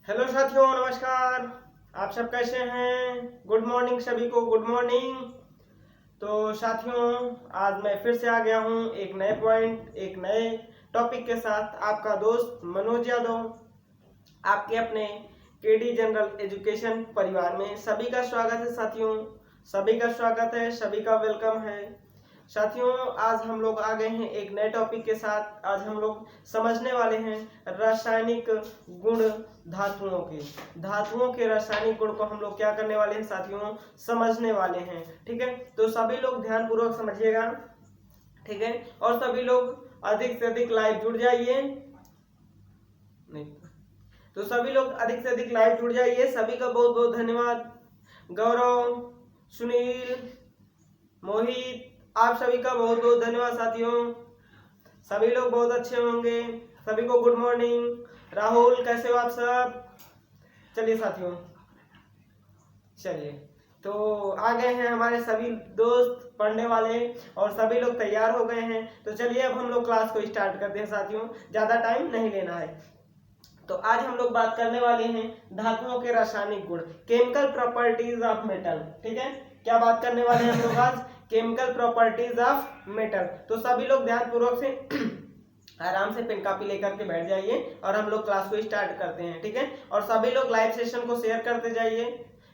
Hello साथियों, नमस्कार। आप सब कैसे हैं? गुड मॉर्निंग सभी को, गुड मॉर्निंग। तो साथियों, आज मैं फिर से आ गया हूं एक नए पॉइंट, एक नए टॉपिक के साथ। आपका दोस्त मनोज यादव, आपके अपने केडी जनरल एजुकेशन परिवार में सभी का स्वागत है साथियों। सभी का स्वागत है, सभी का वेलकम है साथियों। आज हम लोग आ गए हैं एक नए टॉपिक के साथ। आज हम लोग समझने वाले हैं रासायनिक गुण धातुओं के रासायनिक गुण को हम लोग क्या करने वाले हैं साथियों, समझने वाले हैं। ठीक है, तो सभी लोग ध्यान पूर्वक समझिएगा। ठीक है, और सभी लोग अधिक से अधिक लाइव जुड़ जाइए। नहीं तो सभी लोग अधिक से अधिक लाइव जुड़ जाइए। सभी का बहुत बहुत धन्यवाद। गौरव, सुनील, मोहित, आप सभी का बहुत बहुत धन्यवाद साथियों। सभी लोग बहुत अच्छे होंगे। सभी को गुड मॉर्निंग। राहुल, कैसे हो आप सब? चलिए साथियों, चलिए तो आ गए हैं हमारे सभी दोस्त पढ़ने वाले और सभी लोग तैयार हो गए हैं। तो चलिए अब हम लोग क्लास को स्टार्ट करते हैं साथियों, ज्यादा टाइम नहीं लेना है। तो आज हम लोग बात करने वाले हैं धातुओं के रासायनिक गुण, केमिकल प्रॉपर्टीज ऑफ मेटल। ठीक है, क्या बात करने वाले हैं हम लोग आज? Chemical properties of metal. तो सभी लोग ध्यान पूर्वक से आराम से पेन कॉपी लेकर के बैठ जाइए और हम लोग क्लास को स्टार्ट करते हैं। ठीक है, और सभी लोग लाइव सेशन को शेयर करते जाइए,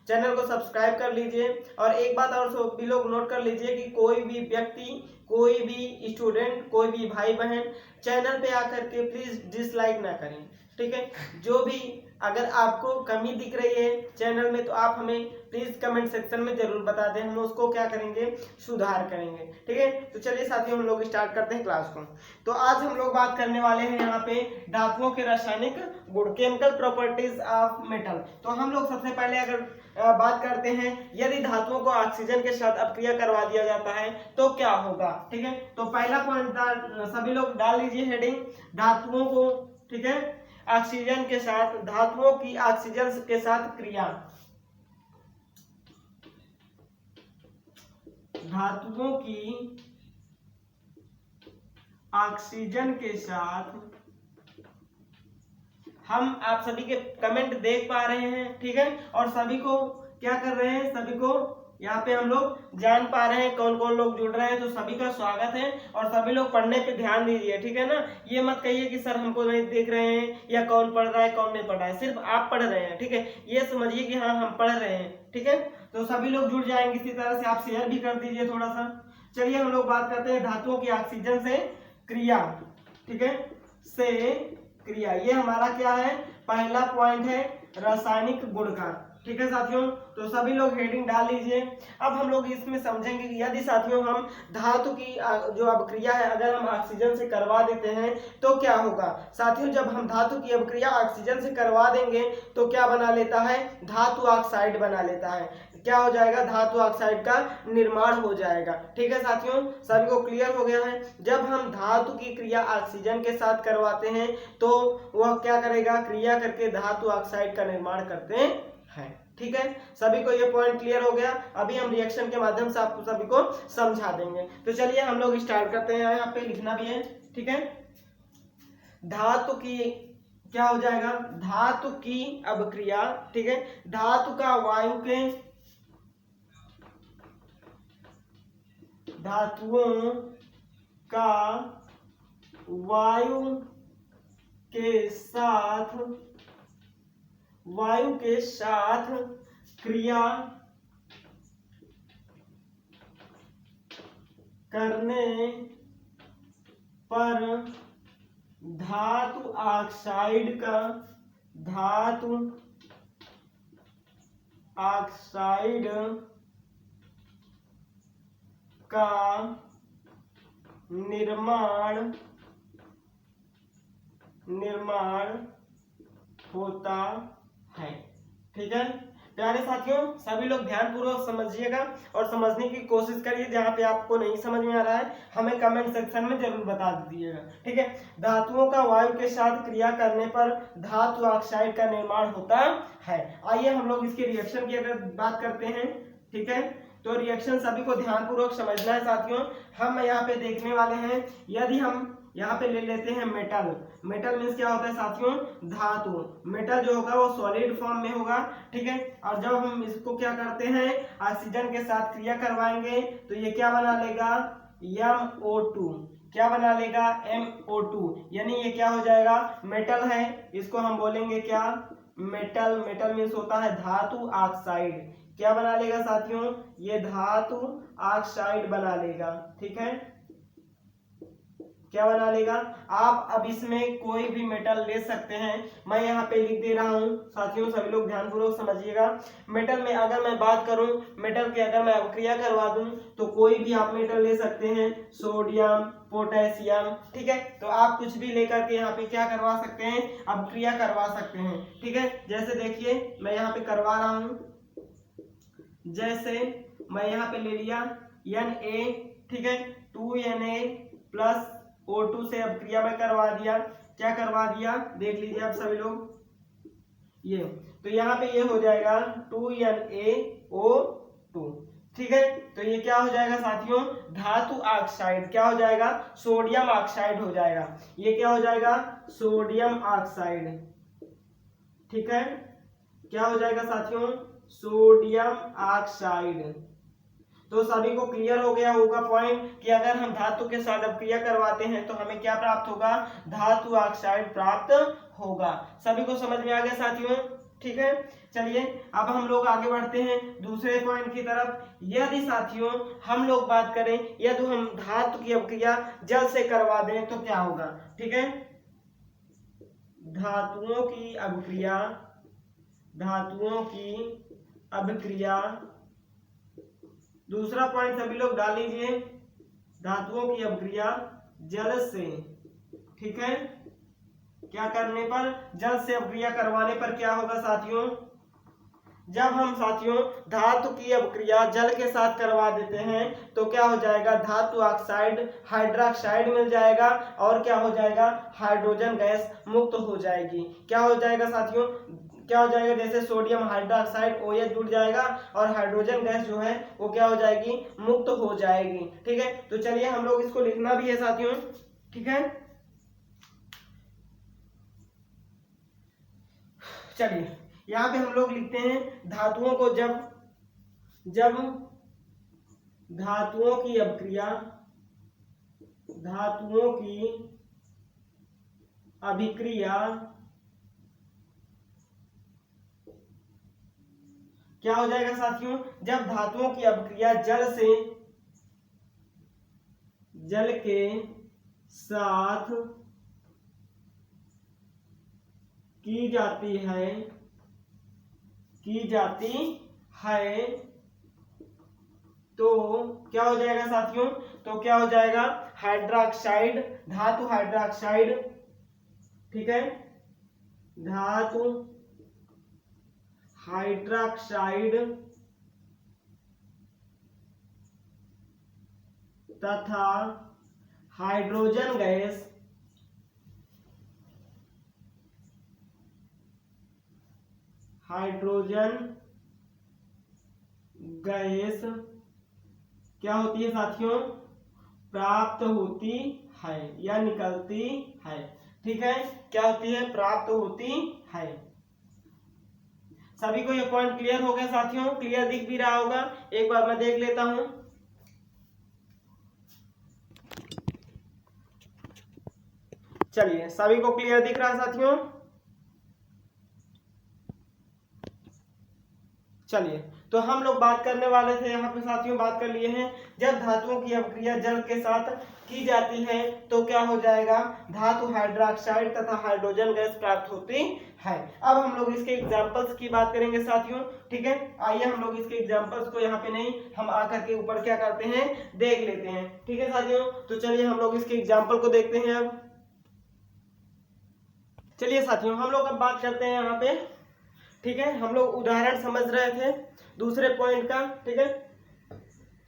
चैनल को सब्सक्राइब कर लीजिए। और एक बात और सभी लोग नोट कर लीजिए कि कोई भी व्यक्ति, कोई भी स्टूडेंट, कोई भी भाई बहन चैनल पे आकर के प्लीज डिसलाइक ना करें। ठीक है, जो भी अगर आपको कमी दिख रही है चैनल में तो आप हमें प्लीज कमेंट सेक्शन में जरूर बता दें, हम उसको क्या करेंगे, सुधार करेंगे। ठीक है, तो चलिए साथियों हम लोग स्टार्ट करते हैं क्लास को। तो आज हम लोग बात करने वाले हैं यहाँ पे धातुओं के रासायनिक गुण, केमिकल प्रॉपर्टीज ऑफ मेटल। तो हम लोग सबसे पहले अगर बात करते हैं, यदि धातुओं को ऑक्सीजन के साथ अपक्रिया करवा दिया जाता है तो क्या होगा। ठीक है, तो पहला पॉइंट सभी लोग डाल लीजिए हेडिंग, धातुओं को, ठीक है, ऑक्सीजन के साथ, धातुओं की ऑक्सीजन के साथ क्रिया, धातुओं की ऑक्सीजन के साथ, हम आप सभी के कमेंट देख पा रहे हैं। ठीक है, और सभी को क्या कर रहे हैं, सभी को यहाँ पे हम लोग जान पा रहे हैं कौन कौन लोग जुड़ रहे हैं। तो सभी का स्वागत है और सभी लोग पढ़ने पे ध्यान दीजिए। ठीक है ना, ये मत कहिए कि सर हमको नहीं देख रहे हैं या कौन पढ़ रहा है कौन नहीं पढ़ रहा है, सिर्फ आप पढ़ रहे हैं। ठीक है, ये समझिए कि हाँ हम पढ़ रहे हैं। ठीक है, तो सभी लोग जुड़ जाएंगे। इसी तरह से आप शेयर भी कर दीजिए थोड़ा सा। चलिए हम लोग बात करते हैं धातुओं की ऑक्सीजन से क्रिया। ठीक है, से क्रिया, ये हमारा क्या है, पहला पॉइंट है रासायनिक गुण का। ठीक है साथियों, तो सभी लोग हेडिंग डाल लीजिए। अब हम लोग इसमें समझेंगे कि यदि साथियों हम धातु की जो अभिक्रिया है अगर हम ऑक्सीजन से करवा देते हैं तो क्या होगा। साथियों, जब हम धातु की अभिक्रिया ऑक्सीजन से करवा देंगे तो क्या बना लेता है, धातु ऑक्साइड बना लेता है। क्या हो जाएगा, धातु ऑक्साइड का निर्माण हो जाएगा। ठीक है साथियों, सभी को क्लियर हो गया है। जब हम धातु की क्रिया ऑक्सीजन के साथ करवाते हैं तो वह क्या करेगा, क्रिया करके धातु ऑक्साइड का निर्माण करते हैं। ठीक है, सभी को ये पॉइंट क्लियर हो गया। अभी हम रिएक्शन के माध्यम से आपको सभी को समझा देंगे। तो चलिए हम लोग स्टार्ट करते हैं, यहाँ पे लिखना भी है। ठीक है, धातु की क्या हो जाएगा, धातु की अभिक्रिया। ठीक है, धातु का वायु के, धातुओं का वायु के साथ, वायु के साथ क्रिया करने पर धातु ऑक्साइड का, धातु ऑक्साइड का निर्माण होता है। ठीक है प्यारे साथियों, सभी लोग ध्यान पूर्वक समझिएगा और समझने की कोशिश करिए। जहां पे आपको नहीं समझ में आ रहा है हमें कमेंट सेक्शन में जरूर बता दीजिएगा। ठीक है, धातुओं का वायु के साथ क्रिया करने पर धातु ऑक्साइड का निर्माण होता है। आइए हम लोग इसके रिएक्शन की अगर बात करते हैं। ठीक है, तो रिएक्शन सभी को ध्यान पूर्वक समझना है साथियों। हम यहाँ पे देखने वाले हैं, यदि हम यहाँ पे ले लेते हैं मेटल। मेटल मीन्स क्या होता है साथियों, धातु। मेटल जो होगा वो सॉलिड फॉर्म में होगा, ठीक है। और जब हम इसको क्या करते हैं, ऑक्सीजन के साथ क्रिया करवाएंगे तो ये क्या बना लेगा, MO2। क्या बना लेगा, MO2, यानी ये क्या हो जाएगा, मेटल है, इसको हम बोलेंगे क्या, मेटल। मेटल मीन्स होता है धातु ऑक्साइड। क्या बना लेगा साथियों, ये धातु ऑक्साइड बना लेगा, ठीक है। क्या बना लेगा, आप अब इसमें कोई भी मेटल ले सकते हैं, मैं यहाँ पे लिख दे रहा हूँ साथियों, सभी लोग ध्यानपूर्वक समझिएगा। मेटल में अगर मैं बात करूँ, मेटल की अगर मैं अभिक्रिया करवा दूं तो कोई भी आप मेटल ले सकते हैं, सोडियम, पोटेशियम, ठीक है। तो आप कुछ भी लेकर के यहाँ पे क्या करवा सकते हैं, अभिक्रिया करवा सकते हैं, ठीक है। जैसे देखिए मैं यहाँ पे करवा रहा हूँ, जैसे मैं यहाँ पे ले लिया Na, ठीक है, 2Na प्लस O2 से अभिक्रिया में करवा दिया। क्या करवा दिया, देख लीजिए आप सभी लोग, ये तो यहाँ पे ये हो जाएगा 2NaO2, ठीक है। तो ये क्या हो जाएगा साथियों, धातु ऑक्साइड। क्या हो जाएगा, सोडियम ऑक्साइड हो जाएगा। ये क्या हो जाएगा, सोडियम ऑक्साइड, ठीक है। क्या हो जाएगा साथियों, सोडियम ऑक्साइड। तो सभी को क्लियर हो गया होगा पॉइंट कि अगर हम धातु के साथ अभिक्रिया करवाते हैं तो हमें क्या प्राप्त होगा, धातु ऑक्साइड प्राप्त होगा। सभी को समझ में आ गया साथियों, ठीक है। चलिए अब हम लोग आगे बढ़ते हैं दूसरे पॉइंट की तरफ। यदि साथियों हम लोग बात करें, यदि हम धातु की अभिक्रिया जल से करवा दें तो क्या होगा, ठीक है। धातुओं की अभिक्रिया, धातुओं की अभिक्रिया, दूसरा पॉइंट सभी लोग डाल लीजिए, धातुओं की अभिक्रिया जल से, ठीक है। क्या करने पर, जल से अभिक्रिया करवाने पर क्या होगा साथियों, जब हम साथियों धातु की अभिक्रिया जल के साथ करवा देते हैं तो क्या हो जाएगा, धातु ऑक्साइड हाइड्रोक्साइड मिल जाएगा और क्या हो जाएगा, हाइड्रोजन गैस मुक्त हो जाएगी। क्या हो जाएगा साथियों, क्या हो जाएगा, जैसे सोडियम हाइड्रोक्साइड OH जुड़ जाएगा और हाइड्रोजन गैस जो है वो क्या हो जाएगी, मुक्त हो जाएगी, ठीक है। तो चलिए हम लोग इसको लिखना भी है साथियों, ठीक है। चलिए यहाँ पे हम लोग लिखते हैं, धातुओं को जब धातुओं की अभिक्रिया, धातुओं की अभिक्रिया क्या हो जाएगा साथियों, जब धातुओं की अभिक्रिया जल के साथ की जाती है तो क्या हो जाएगा साथियों, तो क्या हो जाएगा, हाइड्रोक्साइड, धातु हाइड्रोक्साइड, ठीक है, धातु हाइड्रोक्साइड तथा हाइड्रोजन गैस क्या होती है साथियों, प्राप्त होती है या निकलती है, ठीक है। क्या होती है, प्राप्त होती है। सभी को ये पॉइंट क्लियर हो गया साथियों, क्लियर दिख भी रहा होगा, एक बार मैं देख लेता हूं। चलिए सभी को क्लियर दिख रहा है साथियों। चलिए तो हम लोग बात करने वाले थे यहाँ पे साथियों, बात कर लिए हैं, जब धातुओं की अभिक्रिया जल के साथ की जाती है तो क्या हो जाएगा, धातु हाइड्रोक्साइड तथा हाइड्रोजन गैस प्राप्त होती है। अब हम लोग इसके एग्जांपल्स की बात करेंगे साथियों, ठीक है। आइए हम लोग इसके एग्जांपल्स को यहाँ पे नहीं, हम आकर के ऊपर क्या करते हैं, देख लेते हैं, ठीक है साथियों। तो चलिए हम लोग इसके एग्जाम्पल को देखते हैं। अब चलिए साथियों हम लोग अब बात करते हैं यहाँ पे, ठीक है। हम लोग उदाहरण समझ रहे थे दूसरे पॉइंट का, ठीक है।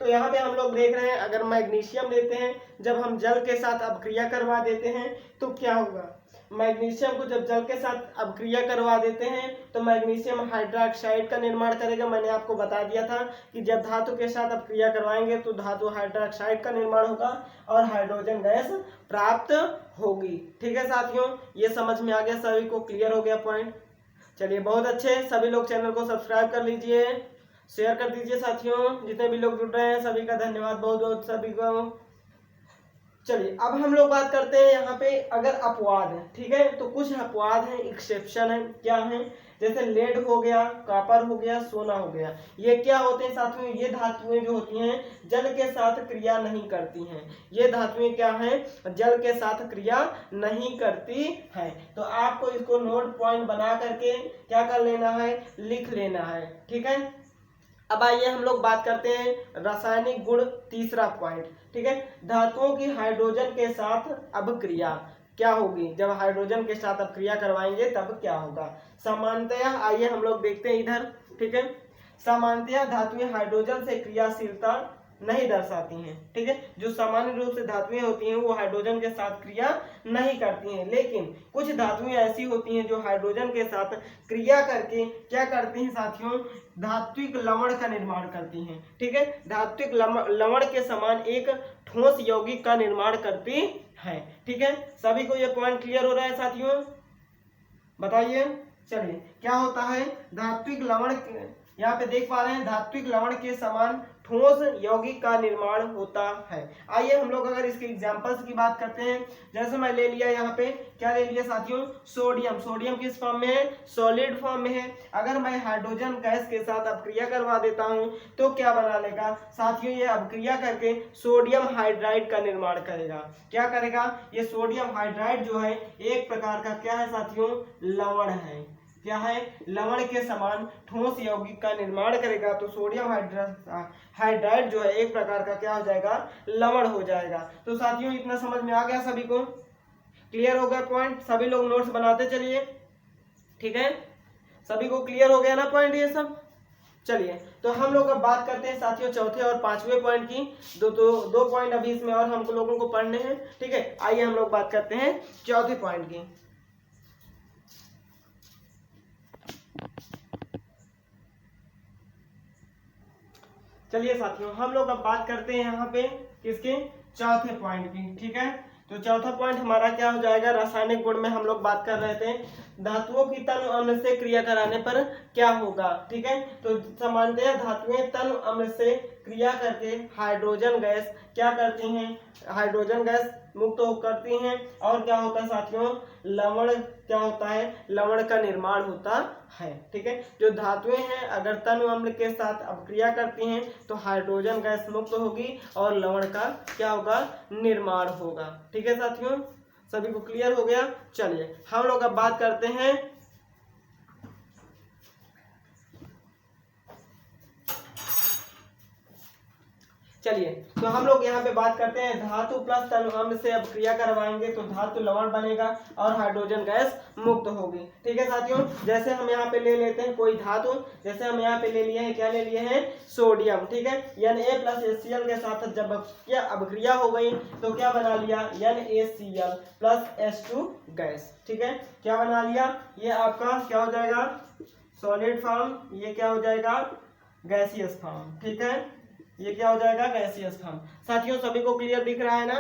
तो यहाँ पे हम लोग देख रहे हैं, अगर मैग्नीशियम लेते हैं, जब हम जल के साथ अभिक्रिया करवा देते हैं तो क्या होगा, मैग्नीशियम को जब जल के साथ अपक्रिया करवा देते हैं तो मैग्नीशियम हाइड्रोक्साइड का निर्माण करेगा। मैंने आपको बता दिया था कि जब धातु के साथ अपक्रिया करवाएंगे तो धातु हाइड्रोक्साइड का निर्माण होगा और हाइड्रोजन गैस प्राप्त होगी। ठीक है साथियों, ये समझ में आ गया, सभी को क्लियर हो गया पॉइंट। चलिए बहुत अच्छे, सभी लोग चैनल को सब्सक्राइब कर लीजिए, शेयर कर दीजिए साथियों। जितने भी लोग जुड़ रहे हैं सभी का धन्यवाद बहुत बहुत सभी को। चलिए अब हम लोग बात करते हैं यहाँ पे अगर अपवाद है, ठीक है, तो कुछ अपवाद हैं, एक्सेप्शन है। क्या है? जैसे लेड हो गया, कॉपर हो गया, सोना हो गया। ये क्या होते हैं साथियों? ये धातुएं जो होती हैं जल के साथ क्रिया नहीं करती हैं। ये धातुएं क्या हैं? जल के साथ क्रिया नहीं करती हैं। तो आपको इसको नोट पॉइंट बना करके क्या कर लेना है? लिख लेना है। ठीक है, अब आइए हम लोग बात करते हैं रासायनिक गुण, तीसरा पॉइंट। ठीक है, धातुओं की हाइड्रोजन के साथ अपक्रिया क्या होगी? जब हाइड्रोजन के साथ अपक्रिया करवाएंगे तब क्या होगा? सामान्यतया आइए हम लोग देखते हैं इधर। ठीक है, सामान्यतया धातुएं हाइड्रोजन से क्रियाशीलता नहीं दर्शाती हैं। ठीक है, जो सामान्य रूप से धातुएं होती हैं वो हाइड्रोजन के साथ क्रिया नहीं करती हैं, लेकिन कुछ धातुएं ऐसी होती हैं जो हाइड्रोजन के साथ क्रिया करके क्या करती हैं साथियों? धात्विक लवण का निर्माण करती हैं। ठीक है, धात्विक लवण के समान एक ठोस यौगिक का निर्माण करती है। ठीक है, सभी को ये पॉइंट क्लियर हो रहा है साथियों? बताइए। चलिए क्या होता है? धात्विक लवण, यहाँ पे देख पा रहे हैं, धात्विक लवण के समान ठोस यौगिक का निर्माण होता है। आइए हम लोग अगर इसके एग्जांपल्स की बात करते हैं, जैसे मैं ले लिया यहाँ पे, क्या ले लिया साथियों? सोडियम। सोडियम किस फॉर्म में है? सॉलिड फॉर्म में है। अगर मैं हाइड्रोजन गैस के साथ अपक्रिया करवा देता हूं तो क्या बना लेगा साथियों? ये अपक्रिया करके सोडियम हाइड्राइड का निर्माण करेगा। क्या करेगा? ये सोडियम हाइड्राइड जो है एक प्रकार का क्या है साथियों? लवण है। क्या है? लवण के समान ठोस यौगिक का निर्माण करेगा। तो सोडियम हाइड्राइड जो है एक प्रकार का क्या हो जाएगा? लवण हो जाएगा। तो साथियों इतना समझ में आ गया सभी को? क्लियर हो गया पॉइंट? सभी लोग नोट्स बनाते चलिए। ठीक है, सभी को क्लियर हो गया ना पॉइंट ये सब? चलिए तो हम लोग अब बात करते हैं साथियों चौथे और पांचवें पॉइंट की। दो पॉइंट अभी इसमें और हम लोगों को पढ़ने हैं। ठीक है, आइए हम लोग बात करते हैं चौथे पॉइंट की। चलिए साथियों हम लोग अब बात करते हैं यहाँ पे किसके? चौथे पॉइंट की। ठीक है, तो चौथा पॉइंट हमारा क्या हो जाएगा? रासायनिक गुण में हम लोग बात कर रहे थे धातुओं की तनु अम्ल से क्रिया कराने पर क्या होगा। ठीक है, तो सामान्यतः धातुएं तनु अम्ल से क्रिया करके हाइड्रोजन गैस क्या करती हैं? हाइड्रोजन गैस मुक्त करती हैं। और क्या होता है साथियों? लवण क्या होता है? लवण का निर्माण होता है। ठीक है, जो धातुएं हैं अगर तनु अम्ल के साथ अपक्रिया करती हैं तो हाइड्रोजन गैस मुक्त होगी और लवण का क्या होगा? निर्माण होगा। ठीक है साथियों, सभी को क्लियर हो गया? चलिए हम लोग अब बात करते हैं चलिए तो हम लोग यहाँ पे बात करते हैं धातु प्लस तनु अम्ल से अब क्रिया करवाएंगे तो धातु लवण बनेगा और हाइड्रोजन गैस मुक्त होगी। ठीक है साथियों, जैसे हम यहाँ पे ले लेते हैं कोई धातु, जैसे हम यहाँ पे ले लिए हैं, क्या ले लिए हैं? सोडियम। ठीक है, Na प्लस HCl के साथ जब क्या अभिक्रिया हो गई तो क्या बना लिया? NaCl plus H2 gas. ठीक है, क्या बना लिया? ये आपका क्या हो जाएगा? Solid form. ये क्या हो जाएगा? Gaseous form. ठीक है, ये क्या हो जाएगा? Gaseous form. साथियों सभी को क्लियर दिख रहा है ना?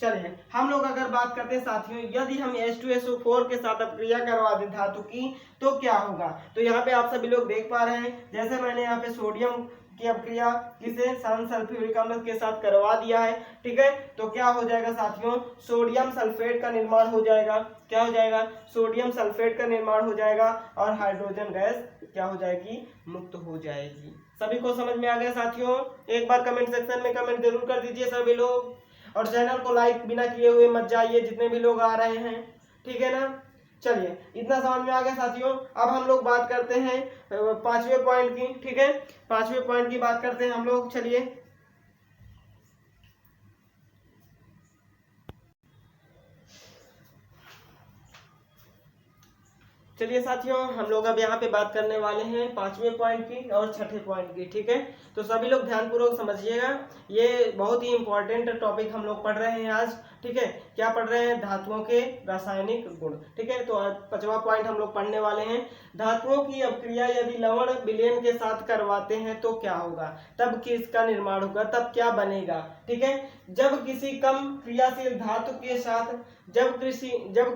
चलिए हम लोग अगर बात करते हैं साथियों, यदि हम H2SO4 के साथ अपक्रिया करवा दें धातु की तो क्या होगा? तो यहाँ पे आप सभी लोग देख पा रहे हैं, जैसे मैंने यहाँ पे सोडियम की अपक्रिया किसे? सान सल्फ्यूरिक अम्ल के साथ करवा दिया है। ठीक है, तो क्या हो जाएगा साथियों? सोडियम सल्फेट का निर्माण हो जाएगा। क्या हो जाएगा? सोडियम सल्फेट का निर्माण हो जाएगा और हाइड्रोजन गैस क्या हो जाएगी? मुक्त हो जाएगी। सभी को समझ में आ गया साथियों? एक बार कमेंट सेक्शन में कमेंट जरूर कर दीजिए सभी लोग, और चैनल को लाइक बिना किए हुए मत जाइए जितने भी लोग आ रहे हैं। ठीक है ना? चलिए इतना समझ में आ गया साथियों। अब हम लोग बात करते हैं पांचवें पॉइंट की। ठीक है, पांचवें पॉइंट की बात करते हैं हम लोग। चलिए साथियों हम लोग अब यहाँ पे बात करने वाले हैं पांचवें पॉइंट की और छठे पॉइंट की। ठीक है, तो सभी लोग ध्यानपूर्वक समझिएगा, ये बहुत ही इंपॉर्टेंट टॉपिक हम लोग पढ़ रहे हैं आज। ठीक है, क्या पढ़ रहे हैं, धातुओं के रासायनिक गुण। ठीक है, तो आज 5वां पॉइंट हम लोग पढ़ने वाले हैं, धातुओं की अपक्रिया यदि लवण विलयन के साथ करवाते हैं तो क्या होगा, तब किसका निर्माण होगा, तब क्या बनेगा। ठीक है, जब किसी कम क्रियाशील धातु के साथ जब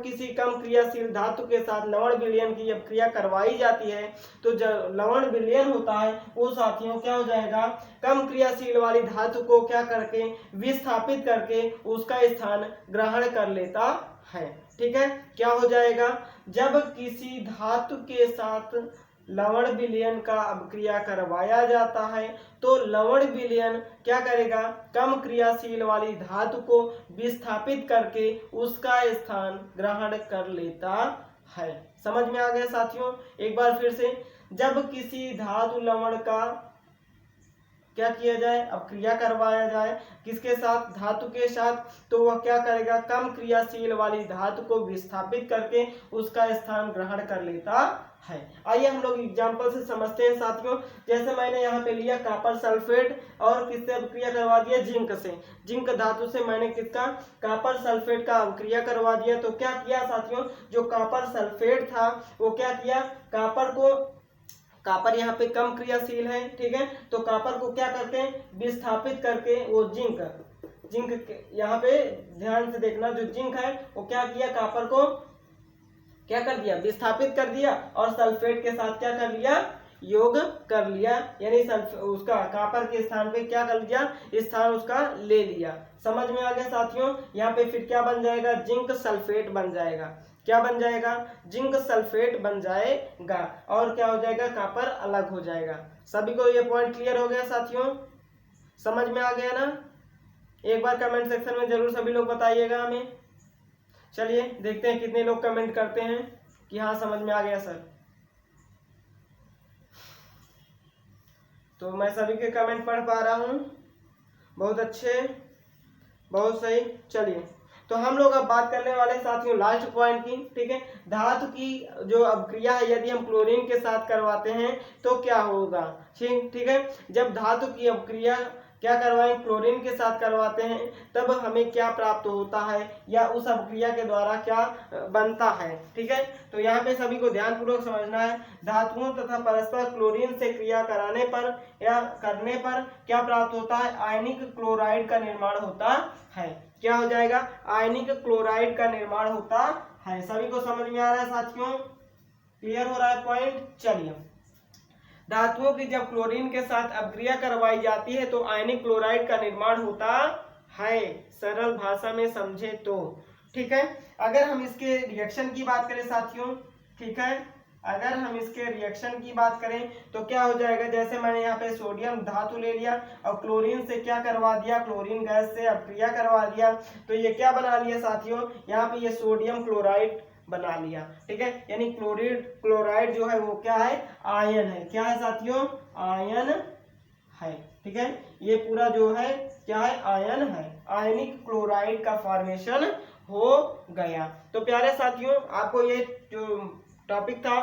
किसी कम क्रियाशील धातु के साथ लवण विलयन की अपक्रिया करवाई जाती है तो जब लवण विलयन होता है वो साथियों क्या हो जाएगा, कम क्रियाशील वाली धातु को क्या करके विस्थापित करके उसका स्थान ग्रहण कर लेता है। ठीक है, क्या हो जाएगा, जब किसी धातु के साथ लवण विलयन का अपक्रिया करवाया जाता है तो लवण विलयन क्या करेगा, कम क्रियाशील वाली धातु को विस्थापित करके उसका स्थान ग्रहण कर लेता है। समझ में आ गया साथियों, एक बार फिर से, जब किसी धातु लवण का क्या किया जाए, अपक्रिया करवाया जाए किसके साथ, धातु के साथ, तो वह क्या करेगा, कम क्रियाशील वाली धातु को विस्थापित करके उसका स्थान ग्रहण कर लेता है। आइए हम लोग एग्जांपल से समझते हैं साथियों, जैसे मैंने यहाँ पे लिया कॉपर सल्फेट और किससे अपक्रिया करवा दिया, जिंक से, जिंक धातु से मैंने किसका, कॉपर सल्फेट का अपक्रिया करवा दिया। तो क्या किया साथियों, जो कॉपर सल्फेट था वो क्या किया, कॉपर यहाँ पे कम क्रियाशील है। ठीक है, तो कॉपर को क्या करते हैं, विस्थापित करके वो जिंक यहाँ पे ध्यान से देखना, जो जिंक है वो क्या किया, कॉपर को क्या कर दिया, विस्थापित कर दिया और सल्फेट के साथ क्या कर लिया, योग कर लिया, यानी उसका कॉपर के स्थान पे क्या कर लिया, स्थान उसका ले लिया। समझ में आ गया साथियों, यहाँ पे फिर क्या बन जाएगा, जिंक सल्फेट बन जाएगा। क्या बन जाएगा, जिंक सल्फेट बन जाएगा और क्या हो जाएगा, कॉपर अलग हो जाएगा। सभी को ये पॉइंट क्लियर हो गया साथियों, समझ में आ गया ना, एक बार कमेंट सेक्शन में जरूर सभी लोग बताइएगा हमें। चलिए देखते हैं कितने लोग कमेंट करते हैं कि हाँ समझ में आ गया सर। तो मैं सभी के कमेंट पढ़ पा रहा हूँ, बहुत अच्छे, बहुत सही। चलिए तो हम लोग अब बात करने वाले साथियों लास्ट पॉइंट की। ठीक है, धातु की जो अपक्रिया है यदि हम क्लोरीन के साथ करवाते हैं तो क्या होगा। ठीक है, जब धातु की अपक्रिया क्या करवाएं, क्लोरीन के साथ करवाते हैं तब हमें क्या प्राप्त होता है या उस अपक्रिया के द्वारा क्या बनता है। ठीक है, तो यहाँ पे सभी को ध्यान पूर्वक समझना है, धातुओं तथा परस्पर क्लोरीन से क्रिया कराने पर या करने पर क्या प्राप्त होता है, आयनिक क्लोराइड का निर्माण होता है। क्या हो जाएगा, आयनिक क्लोराइड का निर्माण होता है। सभी को समझ में आ रहा है साथियों, क्लियर हो रहा है पॉइंट। चलिए, धातुओं की जब क्लोरीन के साथ अपक्रिया करवाई जाती है तो आयनिक क्लोराइड का निर्माण होता है, सरल भाषा में समझे तो। ठीक है, अगर हम इसके रिएक्शन की बात करें साथियों, ठीक है, अगर हम इसके रिएक्शन की बात करें तो क्या हो जाएगा, जैसे मैंने यहाँ पे सोडियम धातु ले लिया और क्लोरीन से क्या करवा दिया, क्लोरीन गैस से अपक्रिया करवा दिया, तो ये क्या बना लिया साथियों, यहाँ पे ये सोडियम क्लोराइड बना लिया। ठीक है, यानी क्लोराइड जो है वो क्या है, आयन है। क्या है साथियों, आयन है। ठीक है, ये पूरा जो है क्या है, आयन है, आयनिक क्लोराइड का फॉर्मेशन हो गया। तो प्यारे साथियों, आपको ये जो टॉपिक था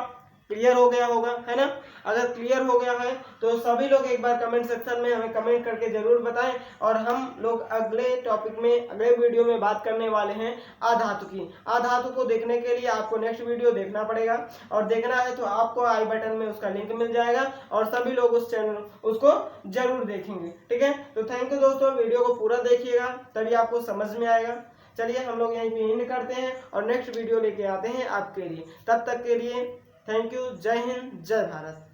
क्लियर हो गया होगा, है ना। अगर क्लियर हो गया है तो सभी लोग एक बार कमेंट सेक्शन में हमें कमेंट करके जरूर बताएं, और हम लोग अगले टॉपिक में, अगले वीडियो में बात करने वाले हैं अधातु की। अधातु को देखने के लिए आपको नेक्स्ट वीडियो देखना पड़ेगा, और देखना है तो आपको आई बटन में उसका लिंक मिल जाएगा और सभी लोग उस चैनल उसको जरूर देखेंगे। ठीक है, तो थैंक यू दोस्तों, वीडियो को पूरा देखिएगा तभी आपको समझ में आएगा। चलिए हम लोग यहीं पे एंड करते हैं और नेक्स्ट वीडियो लेके आते हैं आपके लिए। तब तक के लिए थैंक यू, जय हिंद, जय भारत।